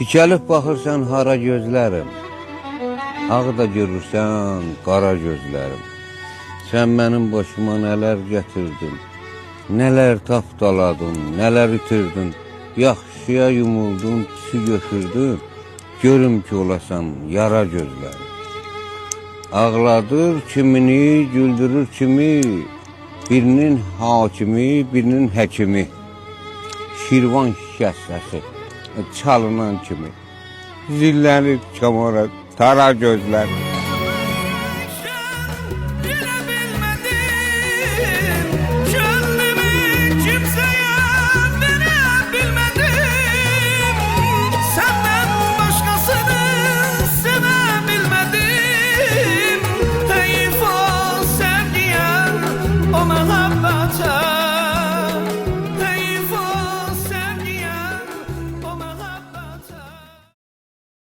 Dikəlib baxırsan hara gözlərim, ağ da görürsən qara gözlərim. Sən mənim başıma nələr gətirdin, nələr tapdaladın, nələr itirdin. Yaxşıya yumuldun, pisi götürdün, görüm ki olasan yara gözlərim. Ağladır kimini, güldürür kimi, birinin hakimi, birinin həkimi. Şirvan şikəstəsi çalınan kimi, zillənir kamara tara gözlər.